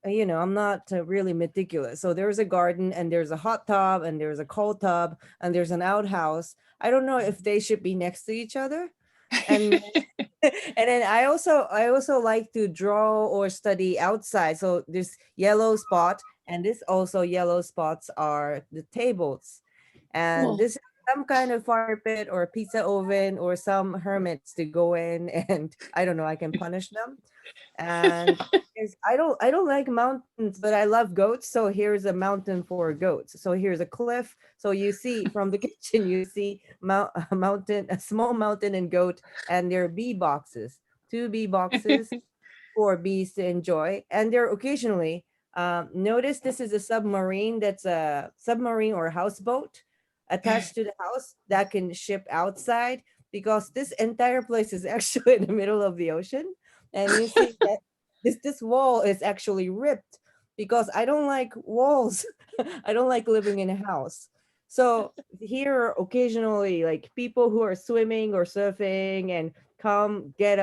I'm not really meticulous. So there's a garden and there's a hot tub and there's a cold tub and there's an outhouse. I don't know if they should be next to each other. And and then I also like to draw or study outside. So this yellow spot and this also yellow spots are the tables. And Cool. this is some kind of fire pit or a pizza oven or some hermits to go in and I don't know, I can punish them. And I don't like mountains, but I love goats. So here's a mountain for goats. So here's a cliff. So you see from the kitchen, you see a mountain, a small mountain and goat, and there are bee boxes, 2 bee boxes for bees to enjoy. And there occasionally, notice this is a submarine. That's a submarine or houseboat attached to the house that can ship outside because this entire place is actually in the middle of the ocean. And you see that this wall is actually ripped because I don't like walls. I don't like living in a house. So here occasionally like people who are swimming or surfing and come get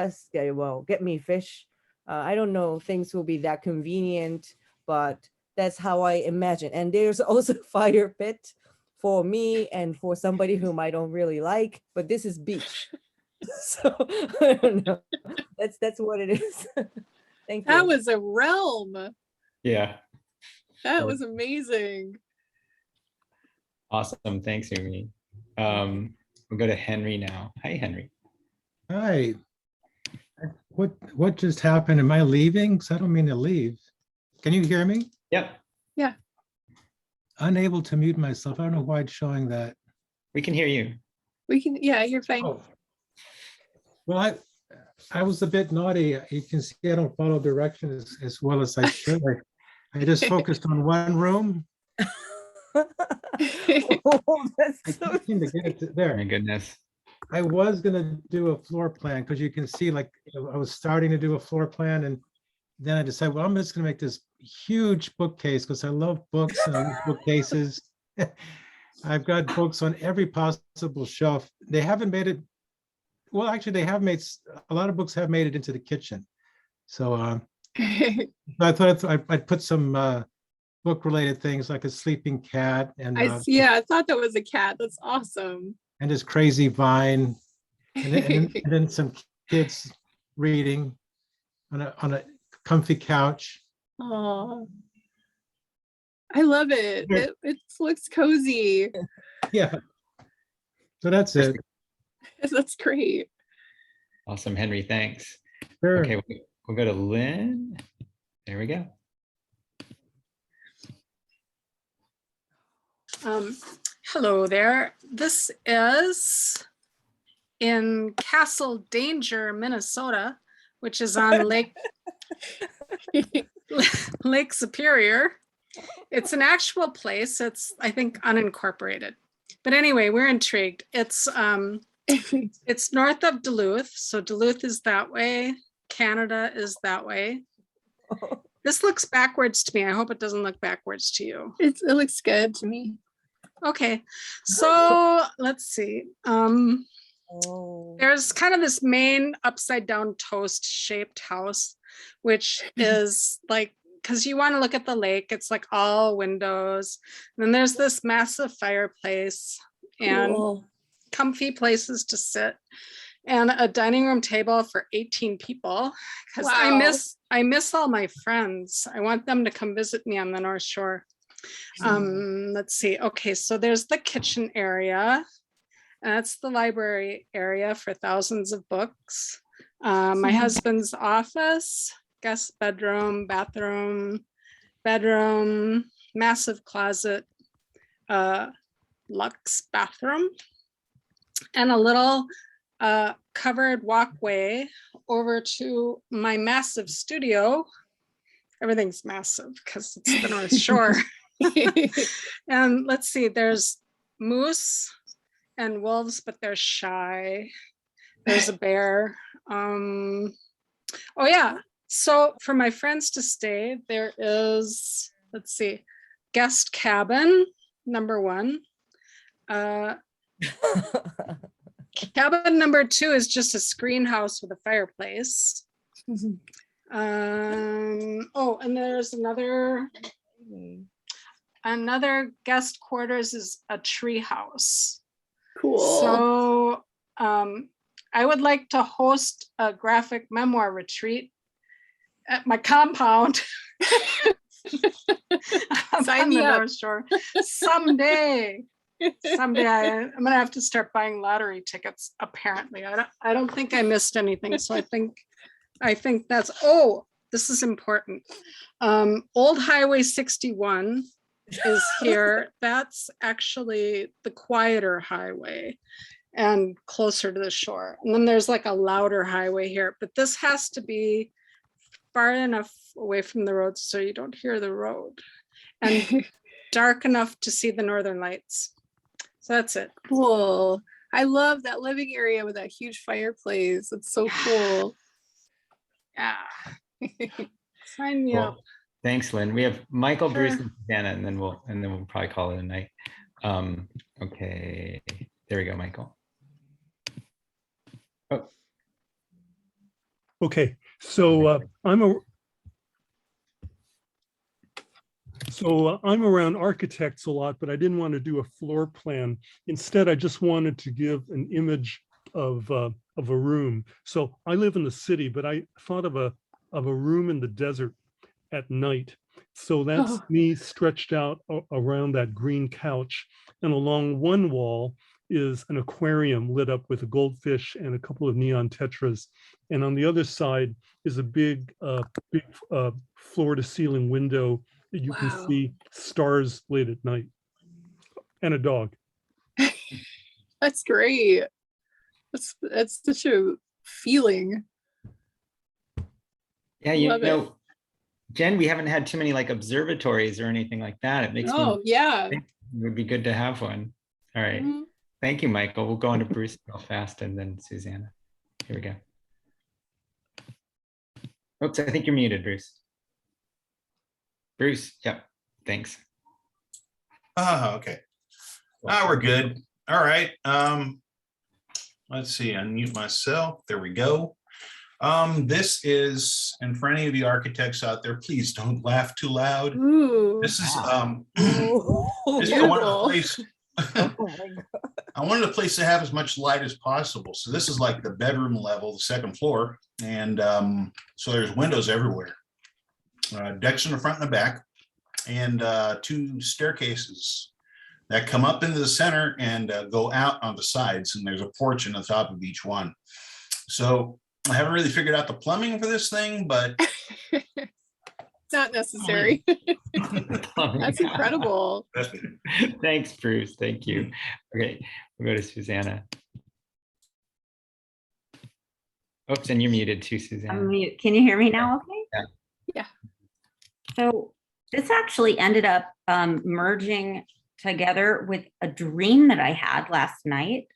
me fish. I don't know things will be that convenient, but that's how I imagine. And there's also fire pit for me and for somebody whom I don't really like, but this is beach. So I don't know. That's what it is. Thank you. That was a realm. Yeah. That was amazing. Awesome. Thanks, Umi. We'll go to Henry now. Hi, Henry. Hi. What just happened? Am I leaving? Because I don't mean to leave. Can you hear me? Yep. Yeah. Unable to mute myself. I don't know why it's showing that. We can hear you. We can, yeah, you're fine. Oh. Well, I was a bit naughty. You can see I don't follow directions as well as I should. I just focused on one room. Oh, that's I so can't seem to get it to Oh there. my goodness. I was gonna do a floor plan because you can see like I was starting to do a floor plan and then I decided, well, I'm just gonna make this huge bookcase because I love books and I love bookcases. I've got books on every possible shelf. They haven't made it. Well, actually, they have made a lot of books have made it into the kitchen. So I thought I'd put some book-related things like a sleeping cat and I thought that was a cat. That's awesome. and this crazy vine, and then some kids reading on a comfy couch. Oh, I love it. It looks cozy. Yeah. So that's it. That's great. Awesome, Henry. Thanks. Sure. Okay, we'll go to Lynn. There we go. Hello there. This is in Castle Danger, Minnesota, which is on Lake Superior. It's an actual place. It's, I think, unincorporated. But anyway, we're intrigued. It's north of Duluth. So Duluth is that way. Canada is that way. This looks backwards to me. I hope it doesn't look backwards to you. It looks good to me. Okay, so let's see. Oh. There's kind of this main upside down toast shaped house, which is like, because you want to look at the lake, it's like all windows. And then there's this massive fireplace and Cool. comfy places to sit and a dining room table for 18 people. Because Wow. I miss all my friends. I want them to come visit me on the North Shore. Let's see. Okay, so there's the kitchen area. That's the library area for thousands of books. My husband's office, guest bedroom, bathroom, massive closet, luxe bathroom, and a little covered walkway over to my massive studio. Everything's massive because it's the North Shore. And let's see, there's moose and wolves, but they're shy. There's a bear. Oh yeah, so for my friends to stay, there is, let's see, guest cabin, number 1. Cabin number 2 is just a screen house with a fireplace. Oh, and there's another guest quarters is a tree house. Cool. So I would like to host a graphic memoir retreat at my compound. Sign me up. North Shore. Someday I'm gonna have to start buying lottery tickets. Apparently, I don't think I missed anything. So I think that's, oh, this is important. Old Highway 61 is here. That's actually the quieter highway and closer to the shore. And then there's like a louder highway here, but this has to be far enough away from the road so you don't hear the road, and dark enough to see the northern lights. So that's it. Cool. I love that living area with that huge fireplace. It's so cool. Yeah. Sign me Cool. up. Thanks, Lynn. We have Michael, Sure. Bruce, and Susanna, and then we'll probably call it a night. Okay, there we go, Michael. Oh, Okay, so I'm around architects a lot, but I didn't want to do a floor plan. Instead, I just wanted to give an image of a room. So I live in the city, but I thought of a room in the desert at night. So that's me stretched out around that green couch, and along one wall is an aquarium lit up with a goldfish and a couple of neon tetras. And on the other side is a big floor to ceiling window that you can see stars late at night, and a dog. That's great. That's such a feeling. yeah, you Love it. know, Jen, we haven't had too many like observatories or anything like that. It makes Oh, me yeah. think it would be good to have one. All right. Mhm. Thank you, Michael. We'll go on to Bruce real fast and then Susanna. Here we go. Oops, I think you're muted, Bruce. Bruce, yep, thanks. Okay. We're good. All right. Let's see, unmute myself. There we go. This is, and for any of the architects out there, please don't laugh too loud. Ooh. This is Oh, I wanted a beautiful. place. I wanted a place to have as much light as possible. So this is like the bedroom level, the second floor, and so there's windows everywhere. Decks in the front and the back, and 2 staircases that come up into the center and go out on the sides, and there's a porch on the top of each one. So I haven't really figured out the plumbing for this thing, but Not necessary. That's incredible. Thanks, Bruce. Thank you. Okay, we'll go to Susanna. Oops, and you're muted too, Susanna. I'm mute. Can you hear me now? Okay. Yeah. So this actually ended up merging together with a dream that I had last night.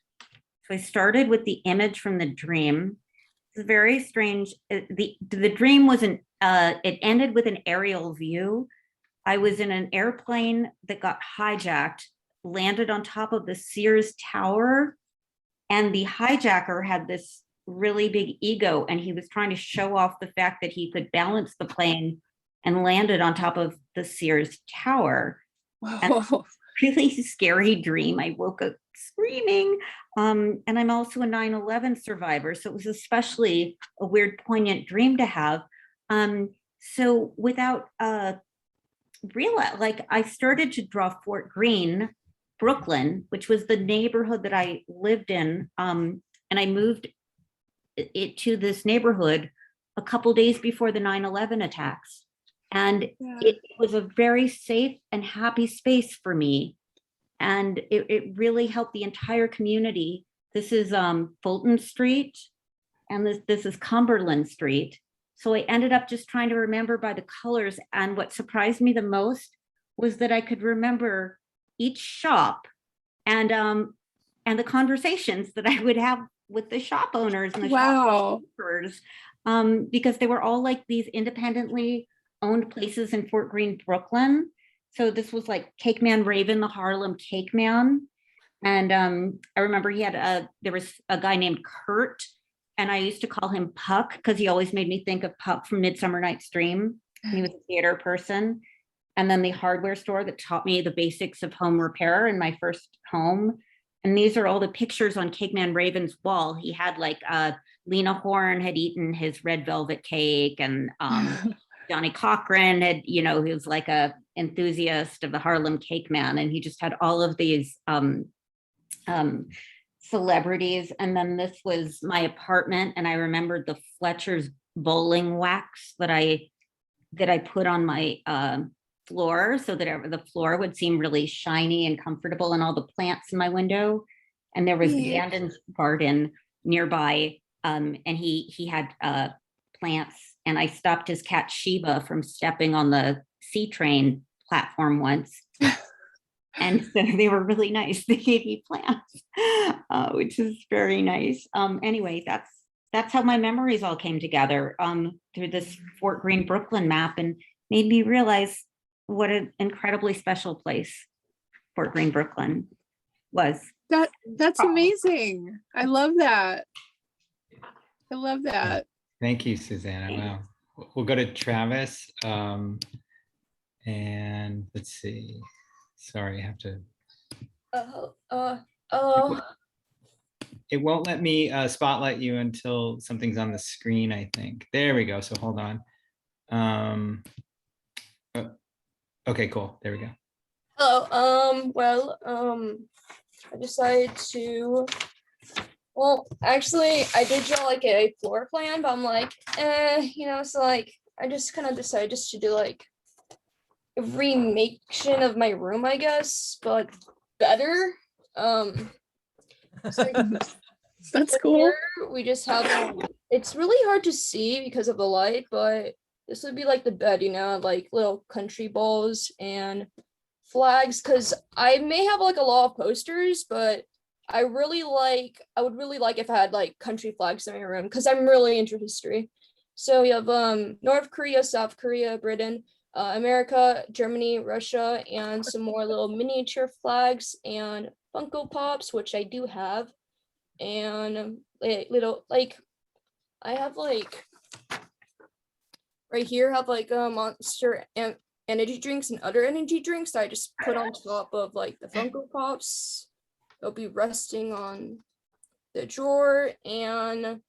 So I started with the image from the dream. It's very strange. The dream was it ended with an aerial view. I was in an airplane that got hijacked, landed on top of the Sears Tower, and the hijacker had this really big ego, and he was trying to show off the fact that he could balance the plane, and landed on top of the Sears Tower. Whoa. Really scary dream. I woke up screaming. And I'm also a 9/11 survivor, so it was especially a weird, poignant dream to have. So without realized, like, I started to draw Fort Greene, Brooklyn, which was the neighborhood that I lived in. And I moved it to this neighborhood a couple days before the 9/11 attacks. And it was a very safe and happy space for me. And it really helped the entire community. This is Fulton Street, and this is Cumberland Street. So I ended up just trying to remember by the colors. And what surprised me the most was that I could remember each shop and the conversations that I would have with the shop owners and the shopkeepers, because they were all like these independently owned places in Fort Greene, Brooklyn. So this was like Cake Man Raven, the Harlem Cake Man. And I remember there was a guy named Kurt, and I used to call him Puck because he always made me think of Puck from Midsummer Night's Dream. He was a theater person. And then the hardware store that taught me the basics of home repair in my first home. And these are all the pictures on Cake Man Raven's wall. He had like Lena Horne had eaten his red velvet cake, and Johnny Cochran had, he was like a enthusiast of the Harlem Cake Man, and he just had all of these celebrities. And then this was my apartment, and I remembered the Fletcher's bowling wax that I put on my floor so that the floor would seem really shiny and comfortable, and all the plants in my window. And there was Gandon's garden nearby, and he had plants, and I stopped his cat Sheba from stepping on the C train platform once. And so they were really nice. They gave me plants, which is very nice. Anyway, that's how my memories all came together through this Fort Greene, Brooklyn map, and made me realize what an incredibly special place Fort Greene, Brooklyn was. That's amazing. I love that. I love that. Thank you, Susanna. Wow. We'll go to Travis. And let's see. Sorry, I have to. It won't let me spotlight you until something's on the screen, I think. There we go. So hold on. Okay, cool. There we go. Hello. I decided to. Well, actually, I did draw like a floor plan, but I'm like, so like I just kind of decided just to do like a remation of my room, I guess, but better. So that's cool. We just have it's really hard to see because of the light, but this would be like the bed, like little country balls and flags, because I may have like a lot of posters, but I would really like if I had like country flags in my room, because I'm really into history. So we have North Korea, South Korea, Britain, America, Germany, Russia, and some more little miniature flags and Funko Pops, which I do have, and little like I have like right here have like a Monster and energy drinks and other energy drinks that I just put on top of like the Funko Pops. They'll be resting on the drawer, and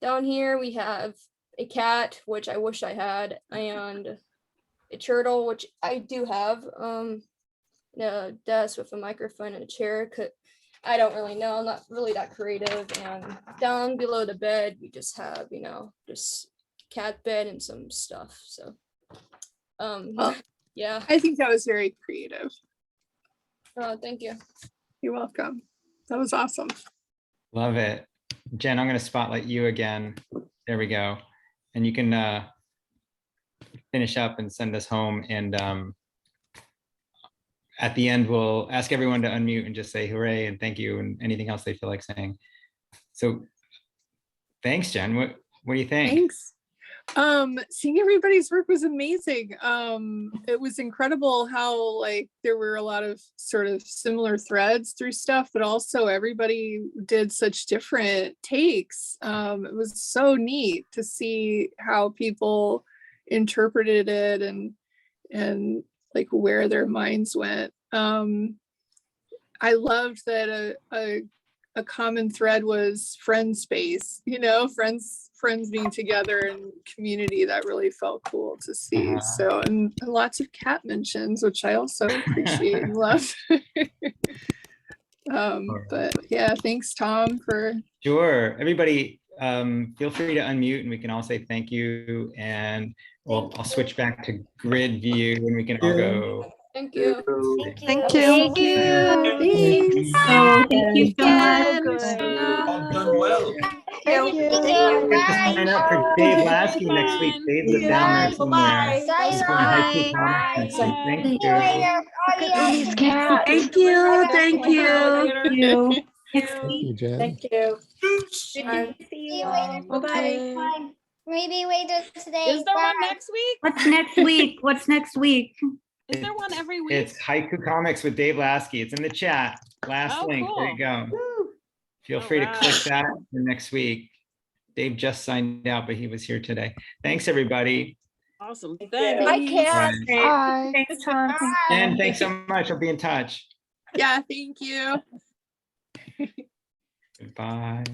down here we have a cat, which I wish I had, and a turtle, which I do have, a desk with a microphone and a chair. I don't really know, I'm not really that creative. And down below the bed we just have, just cat bed and some stuff. So yeah, I think that was very creative. oh, thank you. You're welcome. That was awesome. Love it. Jen, I'm going to spotlight you again. There we go. And you can finish up and send us home. And at the end, we'll ask everyone to unmute and just say hooray and thank you and anything else they feel like saying. So thanks, Jen. What do you think? Thanks. Seeing everybody's work was amazing. It was incredible how like there were a lot of sort of similar threads through stuff, but also everybody did such different takes. It was so neat to see how people interpreted it and like where their minds went. I loved that a common thread was friend space, friends being together and community. That really felt cool to see. So, and lots of cat mentions, which I also appreciate and love. But yeah, thanks, Tom, for. Sure. Everybody, feel free to unmute and we can all say thank you. And I'll switch back to grid view and we can all go. Thank you. Thank you. Thank you. Oh, thank you so much. All done well. Thank you. Get to sign up for Dave Lasky next week. Dave's down there somewhere. He's doing haiku comics next week. Thank you. Thank you. Thank you. Thank you, Jen. Thank you. See you all. Bye-bye. Maybe later today. Is there one next week? What's next week? What's next week? Is there one every week? It's Haiku Comics with Dave Lasky. It's in the chat. Last Oh, link. There you go. Feel free to click that for next week. Dave just signed out, but he was here today. Thanks, everybody. Awesome. Hi, Kat. Bye. Thanks, Tom. And thanks so much. I'll be in touch. Yeah, thank you. Goodbye.